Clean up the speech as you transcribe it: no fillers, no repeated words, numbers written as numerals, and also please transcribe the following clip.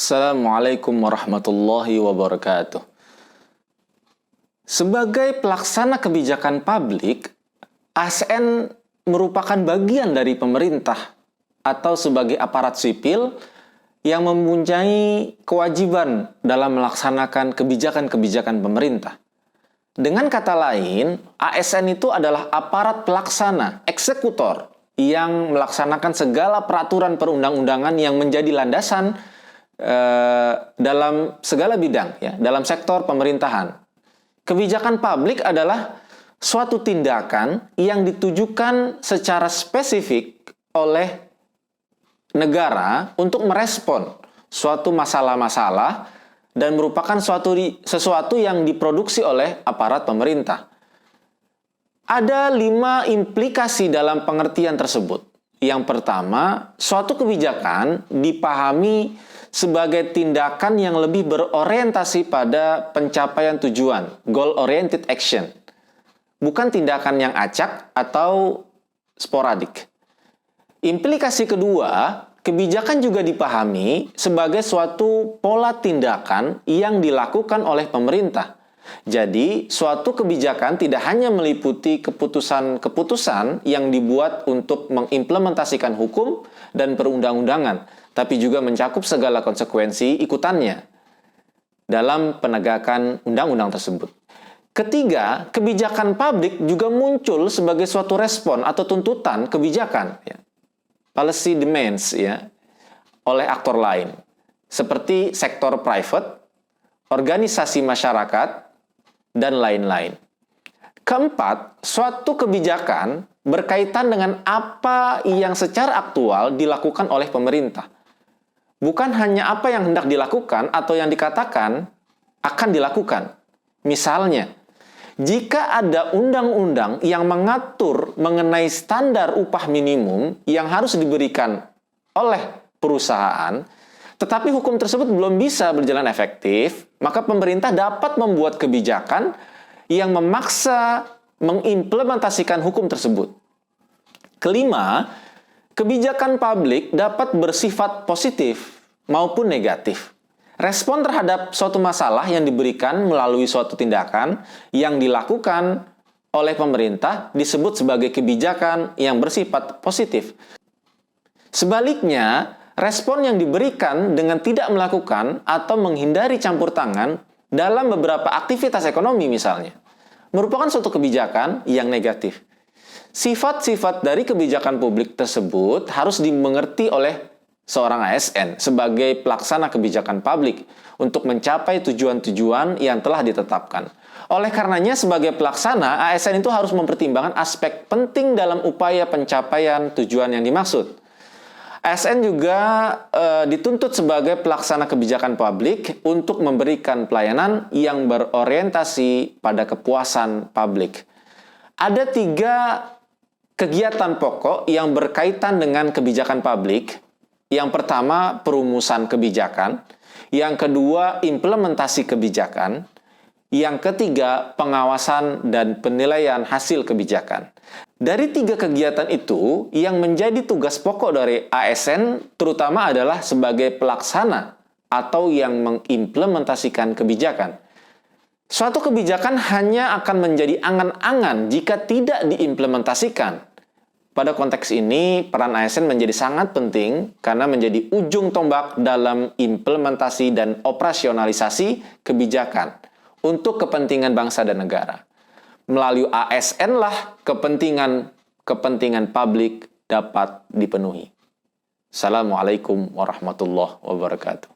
Assalamualaikum warahmatullahi wabarakatuh. Sebagai pelaksana kebijakan publik, ASN merupakan bagian dari pemerintah atau sebagai aparat sipil yang mempunyai kewajiban dalam melaksanakan kebijakan-kebijakan pemerintah. Dengan kata lain, ASN itu adalah aparat pelaksana, eksekutor, yang melaksanakan segala peraturan perundang-undangan yang menjadi landasan dalam segala bidang, ya, dalam sektor pemerintahan. Kebijakan publik adalah suatu tindakan yang ditujukan secara spesifik oleh negara untuk merespon suatu masalah-masalah dan merupakan sesuatu yang diproduksi oleh aparat pemerintah. Ada 5 implikasi dalam pengertian tersebut. Yang pertama, suatu kebijakan dipahami sebagai tindakan yang lebih berorientasi pada pencapaian tujuan, goal-oriented action. Bukan tindakan yang acak atau sporadik. Implikasi kedua, kebijakan juga dipahami sebagai suatu pola tindakan yang dilakukan oleh pemerintah. Jadi, suatu kebijakan tidak hanya meliputi keputusan-keputusan yang dibuat untuk mengimplementasikan hukum dan perundang-undangan, tapi juga mencakup segala konsekuensi ikutannya dalam penegakan undang-undang tersebut. Ketiga, kebijakan publik juga muncul sebagai suatu respon atau tuntutan kebijakan, ya, policy demands, ya, oleh aktor lain, seperti sektor private, organisasi masyarakat, dan lain-lain. Keempat, suatu kebijakan berkaitan dengan apa yang secara aktual dilakukan oleh pemerintah. Bukan hanya apa yang hendak dilakukan atau yang dikatakan akan dilakukan. Misalnya, jika ada undang-undang yang mengatur mengenai standar upah minimum yang harus diberikan oleh perusahaan, tetapi hukum tersebut belum bisa berjalan efektif, maka pemerintah dapat membuat kebijakan yang memaksa mengimplementasikan hukum tersebut. Kelima, kebijakan publik dapat bersifat positif maupun negatif. Respon terhadap suatu masalah yang diberikan melalui suatu tindakan yang dilakukan oleh pemerintah disebut sebagai kebijakan yang bersifat positif. Sebaliknya, respon yang diberikan dengan tidak melakukan atau menghindari campur tangan dalam beberapa aktivitas ekonomi misalnya, merupakan suatu kebijakan yang negatif. Sifat-sifat dari kebijakan publik tersebut harus dimengerti oleh seorang ASN sebagai pelaksana kebijakan publik untuk mencapai tujuan-tujuan yang telah ditetapkan. Oleh karenanya, sebagai pelaksana, ASN itu harus mempertimbangkan aspek penting dalam upaya pencapaian tujuan yang dimaksud. ASN juga dituntut sebagai pelaksana kebijakan publik untuk memberikan pelayanan yang berorientasi pada kepuasan publik. Ada 3 kegiatan pokok yang berkaitan dengan kebijakan publik. Yang pertama, perumusan kebijakan. Yang kedua, implementasi kebijakan. Yang ketiga, pengawasan dan penilaian hasil kebijakan. Dari 3 kegiatan itu, yang menjadi tugas pokok dari ASN terutama adalah sebagai pelaksana atau yang mengimplementasikan kebijakan. Suatu kebijakan hanya akan menjadi angan-angan jika tidak diimplementasikan. Pada konteks ini, peran ASN menjadi sangat penting karena menjadi ujung tombak dalam implementasi dan operasionalisasi kebijakan untuk kepentingan bangsa dan negara. Melalui ASN lah kepentingan publik dapat dipenuhi. Assalamualaikum warahmatullahi wabarakatuh.